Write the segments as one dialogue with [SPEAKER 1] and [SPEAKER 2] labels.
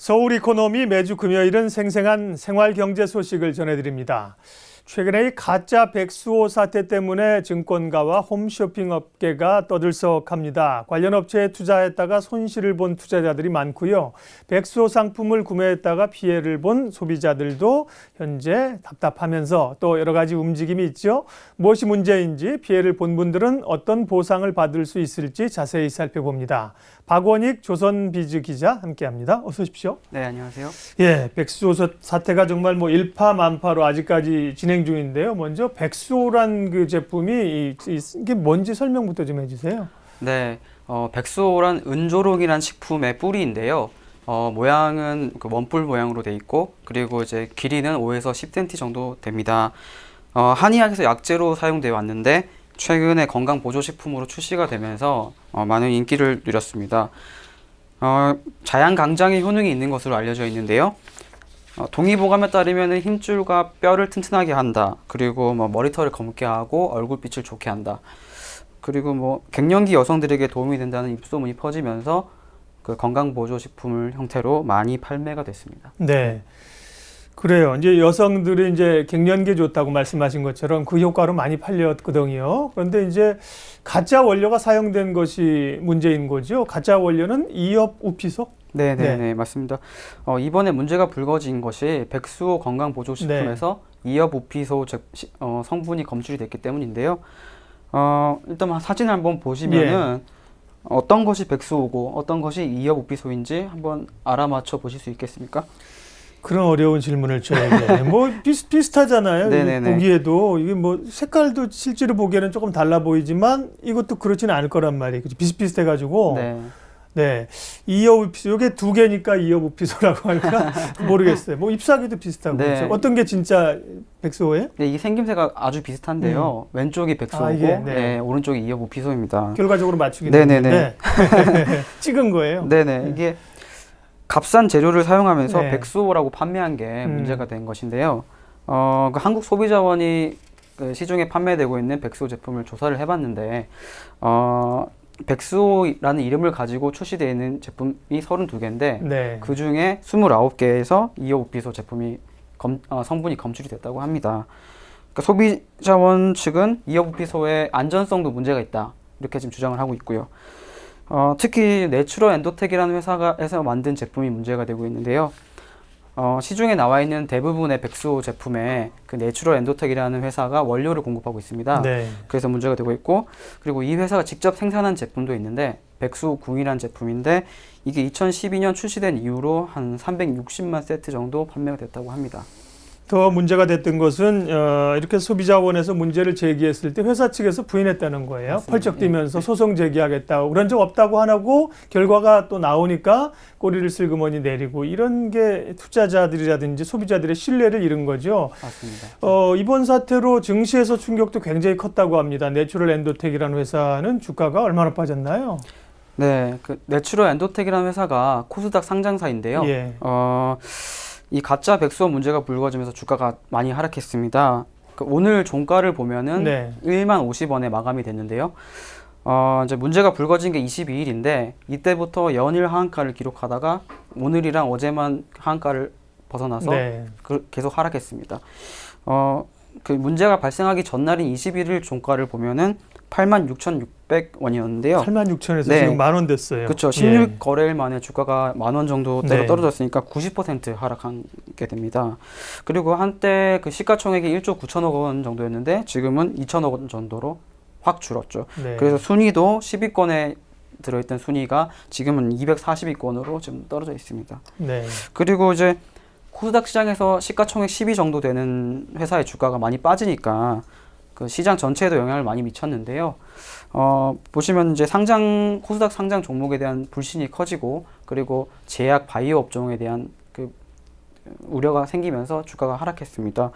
[SPEAKER 1] 서울 이코노미 매주 금요일은 생생한 생활 경제 소식을 전해드립니다. 최근에 이 가짜 백수호 사태 때문에 증권가와 홈쇼핑 업계가 떠들썩합니다. 관련 업체에 투자했다가 손실을 본 투자자들이 많고요. 백수호 상품을 구매했다가 피해를 본 소비자들도 현재 답답하면서 또 여러 가지 움직임이 있죠. 무엇이 문제인지, 피해를 본 분들은 어떤 보상을 받을 수 있을지 자세히 살펴봅니다. 박원익 조선비즈 기자 함께합니다. 어서 오십시오.
[SPEAKER 2] 네, 안녕하세요.
[SPEAKER 1] 예, 백수호 사태가 정말 일파만파로 아직까지 진행 중인데요. 먼저 백수호란 그 제품이 이게 뭔지 설명부터 좀 해주세요.
[SPEAKER 2] 네, 백수호란 은조롱이란 식품의 뿌리인데요. 모양은 그 원뿔 모양으로 돼 있고, 그리고 이제 길이는 5에서 10cm 정도 됩니다. 한의학에서 약재로 사용되어 왔는데 최근에 건강보조식품으로 출시가 되면서 많은 인기를 누렸습니다. 자양강장의 효능이 있는 것으로 알려져 있는데요. 동의보감에 따르면 힘줄과 뼈를 튼튼하게 한다. 그리고 머리털을 검게 하고 얼굴빛을 좋게 한다. 그리고 갱년기 여성들에게 도움이 된다는 입소문이 퍼지면서 그 건강보조식품을 형태로 많이 판매가 됐습니다.
[SPEAKER 1] 네. 그래요. 이제 여성들이 이제 갱년기에 좋다고 말씀하신 것처럼 그 효과로 많이 팔렸거든요. 그런데 이제 가짜 원료가 사용된 것이 문제인 거죠. 가짜 원료는 이업우피소?
[SPEAKER 2] 네, 맞습니다. 이번에 문제가 불거진 것이 백수호 건강보조식품에서 이업우피소 성분이 검출이 됐기 때문인데요. 일단 사진을 한번 보시면은 어떤 것이 백수호고 어떤 것이 이업우피소인지 한번 알아맞혀 보실 수 있겠습니까?
[SPEAKER 1] 그런 어려운 질문을 줘야 돼. 비슷하잖아요.
[SPEAKER 2] 네네네.
[SPEAKER 1] 보기에도 이게 색깔도 실제로 보기에는 조금 달라 보이지만 이것도 그렇지는 않을 거란 말이에요. 비슷비슷해가지고.
[SPEAKER 2] 네.
[SPEAKER 1] 네. 이어우피소. 이게 두 개니까 이어우피소라고 할까? 모르겠어요. 잎사귀도 비슷하고.
[SPEAKER 2] 네.
[SPEAKER 1] 그렇죠? 어떤 게 진짜 백수호예요?
[SPEAKER 2] 네, 이 생김새가 아주 비슷한데요. 왼쪽이 백수호고
[SPEAKER 1] 네.
[SPEAKER 2] 오른쪽이 이업우피소입니다.
[SPEAKER 1] 결과적으로 맞추긴
[SPEAKER 2] 네네네.
[SPEAKER 1] 했는데 찍은 거예요.
[SPEAKER 2] 네네. 이게 값싼 재료를 사용하면서
[SPEAKER 1] 네.
[SPEAKER 2] 백수호라고 판매한 게 문제가 된 것인데요. 그 한국소비자원이 그 시중에 판매되고 있는 백수호 제품을 조사를 해봤는데 백수호라는 이름을 가지고 출시되어 있는 제품이 32개인데
[SPEAKER 1] 네.
[SPEAKER 2] 그 중에 29개에서 이어우피소 제품이 성분이 검출이 됐다고 합니다. 그러니까 소비자원 측은 이어우피소의 안전성도 문제가 있다 이렇게 지금 주장을 하고 있고요. 특히 내추럴 엔도텍이라는 회사에서 만든 제품이 문제가 되고 있는데요. 시중에 나와 있는 대부분의 백수호 제품에 그 내추럴 엔도텍이라는 회사가 원료를 공급하고 있습니다.
[SPEAKER 1] 네.
[SPEAKER 2] 그래서 문제가 되고 있고, 그리고 이 회사가 직접 생산한 제품도 있는데 백수호 궁이라는 제품인데 이게 2012년 출시된 이후로 한 360만 세트 정도 판매가 됐다고 합니다.
[SPEAKER 1] 더 문제가 됐던 것은 이렇게 소비자원에서 문제를 제기했을 때 회사 측에서 부인했다는 거예요.
[SPEAKER 2] 맞습니다.
[SPEAKER 1] 펄쩍 뛰면서 소송 제기하겠다고. 그런 적 없다고 하고 결과가 또 나오니까 꼬리를 슬그머니 내리고, 이런 게 투자자들이라든지 소비자들의 신뢰를 잃은 거죠.
[SPEAKER 2] 맞습니다.
[SPEAKER 1] 이번 사태로 증시에서 충격도 굉장히 컸다고 합니다. 내추럴 엔도텍이라는 회사는 주가가 얼마나 빠졌나요?
[SPEAKER 2] 네, 그 내추럴 엔도텍이라는 회사가 코스닥 상장사인데요.
[SPEAKER 1] 예.
[SPEAKER 2] 이 가짜 백수호 문제가 불거지면서 주가가 많이 하락했습니다. 오늘 종가를 보면은 1만 50원에 마감이 됐는데요. 이제 문제가 불거진 게 22일인데 이때부터 연일 하한가를 기록하다가 오늘이랑 어제만 하한가를 벗어나서 계속 하락했습니다. 그 문제가 발생하기 전날인 21일 종가를 보면은 86,600원이었는데요.
[SPEAKER 1] 86,000원에서 지금 10,000원 됐어요.
[SPEAKER 2] 그렇죠. 16거래일 만에 주가가 10,000원 정도대로 떨어졌으니까 90% 하락하게 됩니다. 그리고 한때 그 시가총액이 1조 9천억 원 정도였는데 지금은 2천억 원 정도로 확 줄었죠. 그래서 순위도 10위권에 들어있던 순위가 지금은 242권으로 지금 떨어져 있습니다. 그리고 이제 코스닥 시장에서 시가총액 10위 정도 되는 회사의 주가가 많이 빠지니까 그 시장 전체에도 영향을 많이 미쳤는데요. 보시면 이제 코스닥 상장 종목에 대한 불신이 커지고, 그리고 제약 바이오 업종에 대한 그 우려가 생기면서 주가가 하락했습니다.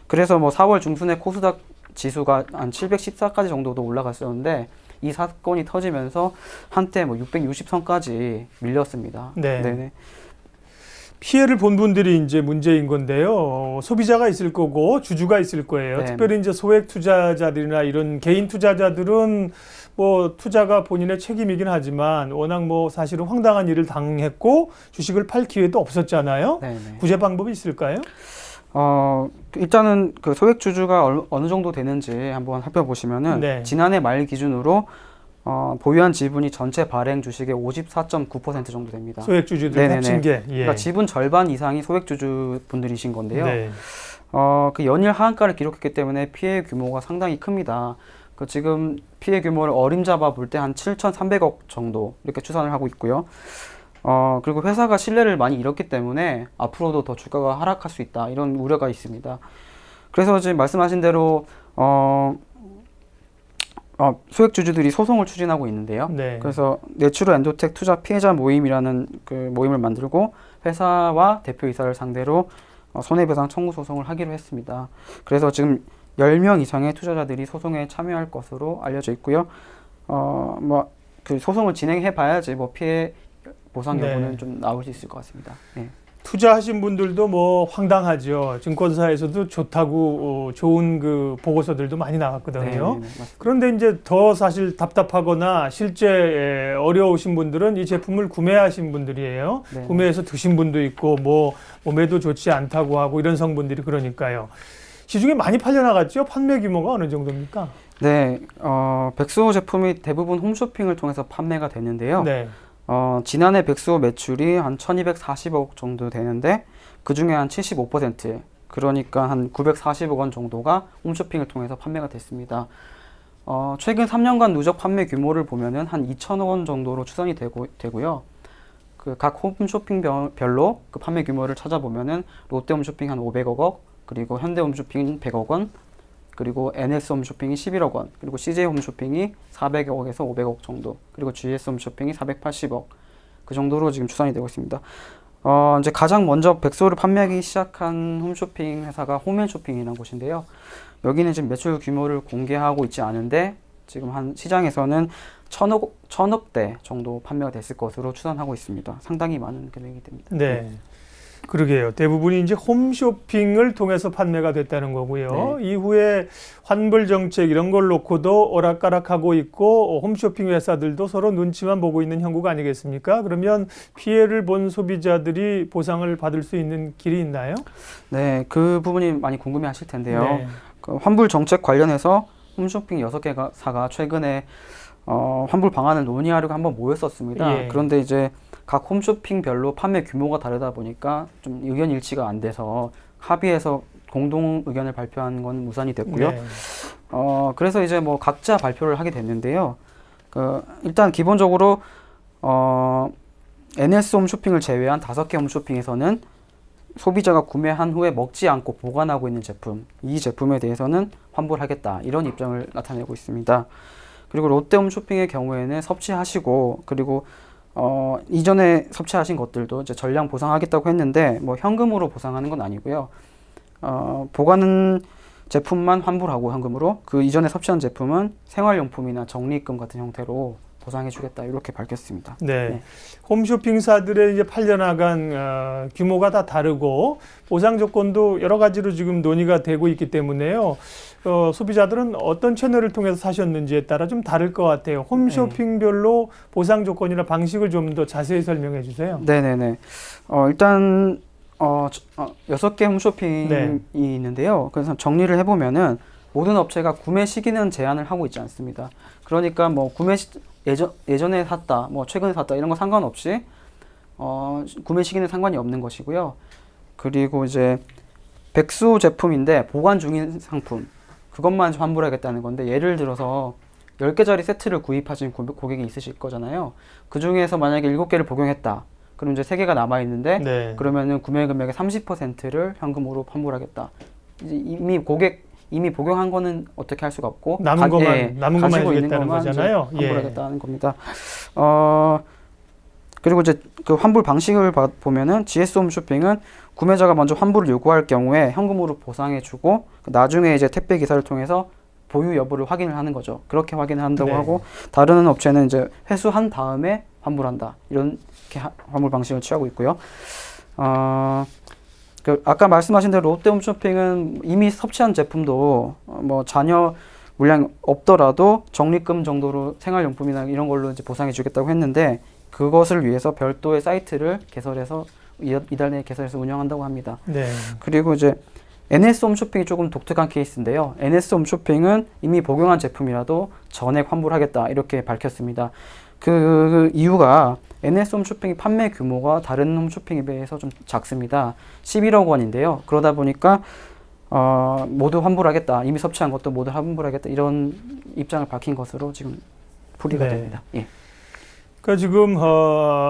[SPEAKER 2] 그래서 4월 중순에 코스닥 지수가 한 714까지 정도도 올라갔었는데 이 사건이 터지면서 한때 660선까지 밀렸습니다.
[SPEAKER 1] 네네. 피해를 본 분들이 이제 문제인 건데요. 소비자가 있을 거고 주주가 있을 거예요.
[SPEAKER 2] 네.
[SPEAKER 1] 특별히 이제 소액 투자자들이나 이런 개인 투자자들은 뭐 투자가 본인의 책임이긴 하지만 워낙 뭐 사실은 황당한 일을 당했고 주식을 팔 기회도 없었잖아요.
[SPEAKER 2] 네네.
[SPEAKER 1] 구제 방법이 있을까요?
[SPEAKER 2] 일단은 그 소액 주주가 어느 정도 되는지 한번 살펴보시면은
[SPEAKER 1] 네.
[SPEAKER 2] 지난해 말 기준으로 보유한 지분이 전체 발행 주식의 54.9% 정도 됩니다.
[SPEAKER 1] 소액 주주들
[SPEAKER 2] 네네네.
[SPEAKER 1] 합친 게. 예.
[SPEAKER 2] 그러니까 지분 절반 이상이 소액 주주 분들이신 건데요.
[SPEAKER 1] 네.
[SPEAKER 2] 그 연일 하한가를 기록했기 때문에 피해 규모가 상당히 큽니다. 그 지금 피해 규모를 어림잡아 볼 때 한 7,300억 정도 이렇게 추산을 하고 있고요. 그리고 회사가 신뢰를 많이 잃었기 때문에 앞으로도 더 주가가 하락할 수 있다 이런 우려가 있습니다. 그래서 지금 말씀하신 대로 소액 주주들이 소송을 추진하고 있는데요.
[SPEAKER 1] 네.
[SPEAKER 2] 그래서 내추럴 엔도텍 투자 피해자 모임이라는 그 모임을 만들고 회사와 대표이사를 상대로 손해배상 청구 소송을 하기로 했습니다. 그래서 지금 10명 이상의 투자자들이 소송에 참여할 것으로 알려져 있고요. 그 소송을 진행해 봐야지 뭐 피해 보상 여부는
[SPEAKER 1] 네.
[SPEAKER 2] 좀 나올 수 있을 것 같습니다. 네.
[SPEAKER 1] 투자하신 분들도 뭐 황당하죠. 증권사에서도 좋다고 좋은 그 보고서들도 많이 나왔거든요.
[SPEAKER 2] 네, 맞습니다.
[SPEAKER 1] 그런데 이제 더 사실 답답하거나 실제 어려우신 분들은 이 제품을 구매하신 분들이에요.
[SPEAKER 2] 네.
[SPEAKER 1] 구매해서 드신 분도 있고 뭐 몸에도 좋지 않다고 하고 이런 성분들이 그러니까요. 시중에 많이 팔려나갔죠? 판매 규모가 어느 정도입니까?
[SPEAKER 2] 네, 백수호 제품이 대부분 홈쇼핑을 통해서 판매가 되는데요.
[SPEAKER 1] 네.
[SPEAKER 2] 지난해 백수호 매출이 한 1240억 정도 되는데 그 중에 한 75% 그러니까 한 940억 원 정도가 홈쇼핑을 통해서 판매가 됐습니다. 최근 3년간 누적 판매 규모를 보면은 한 2천억 원 정도로 추산이 되고요. 그 각 홈쇼핑별로 그 판매 규모를 찾아보면은 롯데 홈쇼핑 한 500억 원, 그리고 현대 홈쇼핑 100억 원, 그리고 NS 홈쇼핑이 11억 원, 그리고 CJ 홈쇼핑이 400억에서 500억 정도, 그리고 GS 홈쇼핑이 480억 그 정도로 지금 추산이 되고 있습니다. 이제 가장 먼저 백수호를 판매하기 시작한 홈쇼핑 회사가 홈앤쇼핑이라는 곳인데요. 여기는 지금 매출 규모를 공개하고 있지 않은데 지금 한 시장에서는 천억대 정도 판매가 됐을 것으로 추산하고 있습니다. 상당히 많은 금액이 됩니다.
[SPEAKER 1] 네. 그러게요. 대부분이 이제 홈쇼핑을 통해서 판매가 됐다는 거고요.
[SPEAKER 2] 네.
[SPEAKER 1] 이후에 환불 정책 이런 걸 놓고도 오락가락하고 있고 홈쇼핑 회사들도 서로 눈치만 보고 있는 형국 아니겠습니까? 그러면 피해를 본 소비자들이 보상을 받을 수 있는 길이 있나요?
[SPEAKER 2] 네, 그 부분이 많이 궁금해 하실 텐데요.
[SPEAKER 1] 네.
[SPEAKER 2] 그 환불 정책 관련해서 홈쇼핑 6개사가 최근에 환불 방안을 논의하려고 한번 모였었습니다.
[SPEAKER 1] 예.
[SPEAKER 2] 그런데 이제 각 홈쇼핑별로 판매 규모가 다르다 보니까 좀 의견 일치가 안 돼서 합의해서 공동 의견을 발표한 건 무산이 됐고요.
[SPEAKER 1] 네.
[SPEAKER 2] 그래서 이제 뭐 각자 발표를 하게 됐는데요. 일단 기본적으로 NS 홈쇼핑을 제외한 5개 홈쇼핑에서는 소비자가 구매한 후에 먹지 않고 보관하고 있는 제품, 이 제품에 대해서는 환불하겠다 이런 입장을 나타내고 있습니다. 그리고 롯데 홈쇼핑의 경우에는 섭취하시고 그리고 이전에 섭취하신 것들도 이제 전량 보상하겠다고 했는데 뭐 현금으로 보상하는 건 아니고요. 보관 제품만 환불하고 현금으로 그 이전에 섭취한 제품은 생활용품이나 적립금 같은 형태로 보상해주겠다 이렇게 밝혔습니다.
[SPEAKER 1] 네.
[SPEAKER 2] 네.
[SPEAKER 1] 홈쇼핑사들의 이제 팔려나간 규모가 다 다르고 보상 조건도 여러 가지로 지금 논의가 되고 있기 때문에요. 소비자들은 어떤 채널을 통해서 사셨는지에 따라 좀 다를 것 같아요. 홈쇼핑별로 보상 조건이나 방식을 좀 더 자세히 설명해 주세요.
[SPEAKER 2] 네네네. 일단 6개 홈쇼핑이
[SPEAKER 1] 네.
[SPEAKER 2] 있는데요. 그래서 정리를 해보면은 모든 업체가 구매 시기는 제한을 하고 있지 않습니다. 그러니까 뭐 예전에 샀다, 뭐 최근에 샀다 이런 거 상관없이 구매 시기는 상관이 없는 것이고요. 그리고 이제 백수 제품인데 보관 중인 상품 그것만 환불하겠다는 건데 예를 들어서 10개짜리 세트를 구입하신 고객이 있으실 거잖아요. 그 중에서 만약에 7개를 복용했다. 그럼 이제 3개가 남아 있는데
[SPEAKER 1] 네.
[SPEAKER 2] 그러면은 구매 금액의 30%를 현금으로 환불하겠다. 이제 이미 복용한 거는 어떻게 할 수가 없고
[SPEAKER 1] 남은 것만
[SPEAKER 2] 가지고 있는
[SPEAKER 1] 해주겠다는
[SPEAKER 2] 것만
[SPEAKER 1] 거잖아요.
[SPEAKER 2] 이제 환불하겠다는 겁니다. 그리고 이제 그 환불 방식을 보면은 GS 홈쇼핑은 구매자가 먼저 환불을 요구할 경우에 현금으로 보상해주고 나중에 이제 택배 기사를 통해서 보유 여부를 확인을 하는 거죠. 그렇게 확인을 한다고
[SPEAKER 1] 네.
[SPEAKER 2] 하고 다른 업체는 이제 회수한 다음에 환불한다 이렇게 환불 방식을 취하고 있고요. 아까 말씀하신 대로 롯데홈쇼핑은 이미 섭취한 제품도 뭐 잔여 물량 없더라도 적립금 정도로 생활용품이나 이런 걸로 이제 보상해 주겠다고 했는데, 그것을 위해서 별도의 사이트를 개설해서 이달 내에 개설해서 운영한다고 합니다.
[SPEAKER 1] 네.
[SPEAKER 2] 그리고 이제 NS홈쇼핑이 조금 독특한 케이스인데요. NS홈쇼핑은 이미 복용한 제품이라도 전액 환불하겠다 이렇게 밝혔습니다. 그 이유가 NS홈쇼핑이 판매 규모가 다른 홈쇼핑에 비해서 좀 작습니다. 11억 원인데요. 그러다 보니까 모두 환불하겠다, 이미 섭취한 것도 모두 환불하겠다, 이런 입장을 밝힌 것으로 지금 풀이가
[SPEAKER 1] 네.
[SPEAKER 2] 됩니다. 예.
[SPEAKER 1] 그러니까 지금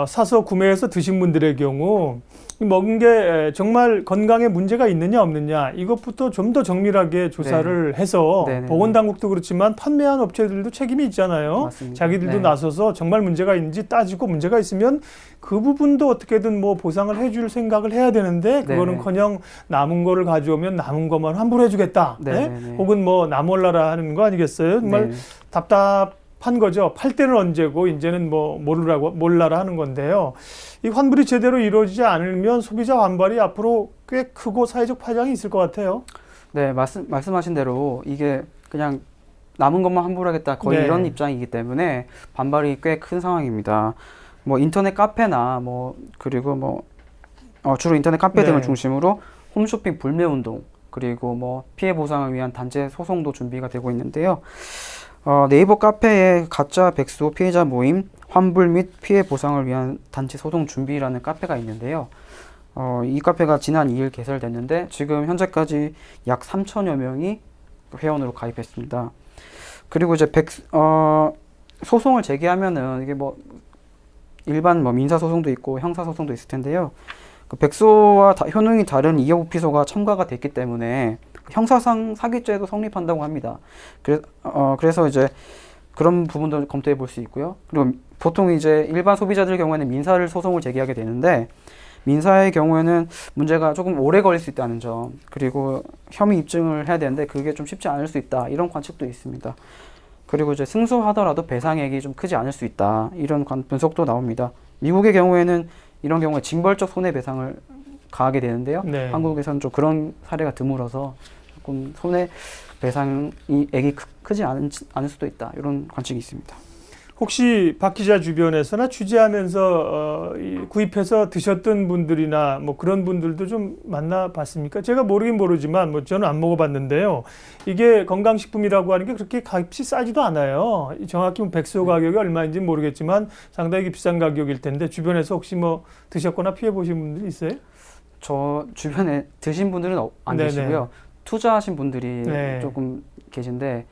[SPEAKER 1] 사서 구매해서 드신 분들의 경우 먹은 게 정말 건강에 문제가 있느냐 없느냐, 이것부터 좀 더 정밀하게 조사를 해서
[SPEAKER 2] 네네네.
[SPEAKER 1] 보건당국도 그렇지만 판매한 업체들도 책임이 있잖아요.
[SPEAKER 2] 맞습니다.
[SPEAKER 1] 자기들도
[SPEAKER 2] 네.
[SPEAKER 1] 나서서 정말 문제가 있는지 따지고, 문제가 있으면 그 부분도 어떻게든 뭐 보상을 해줄 생각을 해야 되는데, 그거는커녕 남은 거를 가져오면 남은 것만 환불해주겠다,
[SPEAKER 2] 네네네.
[SPEAKER 1] 혹은 뭐 나몰라라 하는 거 아니겠어요? 정말
[SPEAKER 2] 네.
[SPEAKER 1] 답답한 거죠. 팔 때는 언제고 이제는 뭐 몰라라 하는 건데요. 이 환불이 제대로 이루어지지 않으면 소비자 반발이 앞으로 꽤 크고 사회적 파장이 있을 것 같아요.
[SPEAKER 2] 네, 말씀하신 대로 이게 그냥 남은 것만 환불하겠다, 거의
[SPEAKER 1] 네.
[SPEAKER 2] 이런 입장이기 때문에 반발이 꽤 큰 상황입니다. 뭐 인터넷 카페나 그리고 주로 인터넷 카페
[SPEAKER 1] 네.
[SPEAKER 2] 등을 중심으로 홈쇼핑 불매 운동, 그리고 뭐 피해 보상을 위한 단체 소송도 준비가 되고 있는데요. 네이버 카페에 가짜 백수 피해자 모임 환불 및 피해 보상을 위한 단체 소송 준비라는 카페가 있는데요. 이 카페가 지난 2일 개설됐는데 지금 현재까지 약 3천여 명이 회원으로 가입했습니다. 그리고 이제 소송을 제기하면은 이게 뭐 일반 민사 소송도 있고 형사 소송도 있을 텐데요. 그 백수와 효능이 다른 이해오피소가 첨가가 됐기 때문에 형사상 사기죄도 성립한다고 합니다. 그래서 이제 그런 부분도 검토해 볼 수 있고요. 그리고 보통 이제 일반 소비자들 경우에는 민사를 소송을 제기하게 되는데, 민사의 경우에는 문제가 조금 오래 걸릴 수 있다는 점, 그리고 혐의 입증을 해야 되는데 그게 좀 쉽지 않을 수 있다, 이런 관측도 있습니다. 그리고 이제 승소하더라도 배상액이 좀 크지 않을 수 있다, 이런 분석도 나옵니다. 미국의 경우에는 이런 경우에 징벌적 손해배상을 가하게 되는데요.
[SPEAKER 1] 네.
[SPEAKER 2] 한국에서는 좀 그런 사례가 드물어서 조금 손해배상액이 크지 않을 수도 있다, 이런 관측이 있습니다.
[SPEAKER 1] 혹시 박 기자 주변에서나 취재하면서 구입해서 드셨던 분들이나 뭐 그런 분들도 좀 만나봤습니까? 제가 모르긴 모르지만 뭐 저는 안 먹어봤는데요. 이게 건강식품이라고 하는 게 그렇게 값이 싸지도 않아요. 정확히 백수 가격이 얼마인지 모르겠지만 상당히 비싼 가격일 텐데, 주변에서 혹시 뭐 드셨거나 피해 보신 분들 있어요?
[SPEAKER 2] 저 주변에 드신 분들은 안
[SPEAKER 1] 네네.
[SPEAKER 2] 계시고요. 투자하신 분들이
[SPEAKER 1] 네.
[SPEAKER 2] 조금 계신데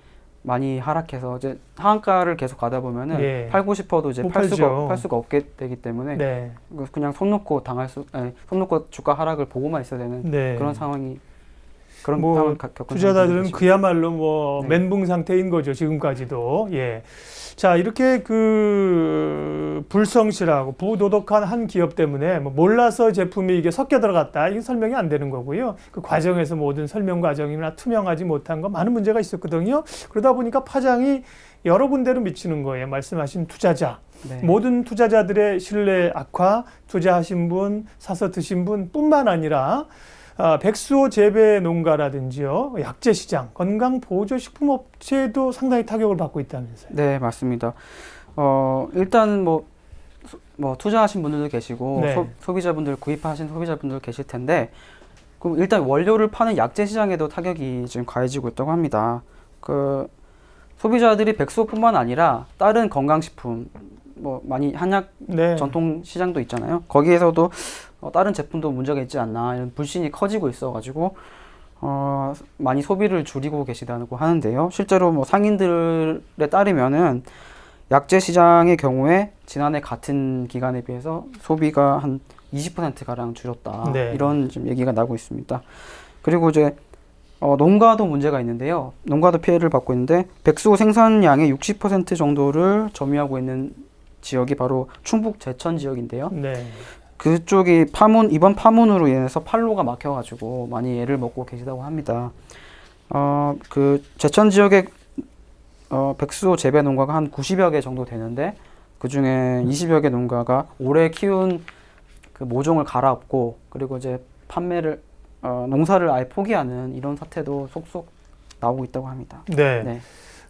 [SPEAKER 2] 많이 하락해서 이제 하한가를 계속 가다 보면은
[SPEAKER 1] 예.
[SPEAKER 2] 팔고 싶어도 이제
[SPEAKER 1] 못
[SPEAKER 2] 팔
[SPEAKER 1] 팔죠.
[SPEAKER 2] 수가 없게 되기 때문에
[SPEAKER 1] 네.
[SPEAKER 2] 그냥 손 놓고 손 놓고 주가 하락을 보고만 있어야 되는
[SPEAKER 1] 네.
[SPEAKER 2] 그런 상황이
[SPEAKER 1] 뭐
[SPEAKER 2] 상황을 겪은
[SPEAKER 1] 투자자들은
[SPEAKER 2] 분들이
[SPEAKER 1] 그야말로 뭐
[SPEAKER 2] 네.
[SPEAKER 1] 멘붕 상태인 거죠, 지금까지도. 예. 자, 이렇게 그 불성실하고 부도덕한 한 기업 때문에 뭐 몰라서 제품이 이게 섞여 들어갔다, 이게 설명이 안 되는 거고요. 그 과정에서 모든 설명 과정이나 투명하지 못한 거 많은 문제가 있었거든요. 그러다 보니까 파장이 여러 군데로 미치는 거예요. 말씀하신 투자자.
[SPEAKER 2] 네.
[SPEAKER 1] 모든 투자자들의 신뢰 악화, 투자하신 분, 사서 드신 분뿐만 아니라 백수호 재배 농가라든지요, 약재 시장, 건강보조식품 업체도 상당히 타격을 받고 있다면서요.
[SPEAKER 2] 네, 맞습니다. 일단 뭐 투자하신 분들도 계시고
[SPEAKER 1] 네.
[SPEAKER 2] 소비자분들 구입하신 소비자분들 계실 텐데, 그럼 일단 원료를 파는 약재 시장에도 타격이 지금 가해지고 있다고 합니다. 그 소비자들이 백수호뿐만 아니라 다른 건강식품, 뭐 많이 한약
[SPEAKER 1] 네.
[SPEAKER 2] 전통 시장도 있잖아요. 거기에서도 다른 제품도 문제가 있지 않나, 이런 불신이 커지고 있어가지고 많이 소비를 줄이고 계시다고 하는데요. 실제로 뭐 상인들에 따르면은 약재 시장의 경우에 지난해 같은 기간에 비해서 소비가 한 20% 가량 줄었다.
[SPEAKER 1] 네.
[SPEAKER 2] 이런 지금 얘기가 나오고 있습니다. 그리고 이제 농가도 문제가 있는데요. 농가도 피해를 받고 있는데, 백수 생산량의 60% 정도를 점유하고 있는 지역이 바로 충북 제천 지역인데요.
[SPEAKER 1] 네.
[SPEAKER 2] 그쪽이 이번 파문으로 인해서 판로가 막혀가지고 많이 애를 먹고 계시다고 합니다. 그 제천 지역의 백수 재배 농가가 한 90여 개 정도 되는데, 그 중에 20여 개 농가가 올해 키운 그 모종을 갈아엎고 그리고 이제 판매를 농사를 아예 포기하는 이런 사태도 속속 나오고 있다고 합니다.
[SPEAKER 1] 네.
[SPEAKER 2] 네.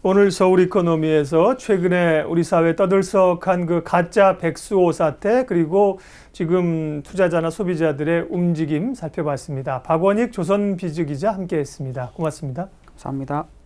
[SPEAKER 1] 오늘 서울 이코노미에서 최근에 우리 사회에 떠들썩한 그 가짜 백수호 사태 그리고 지금 투자자나 소비자들의 움직임 살펴봤습니다. 박원익 조선비즈 기자 함께했습니다. 고맙습니다.
[SPEAKER 2] 감사합니다.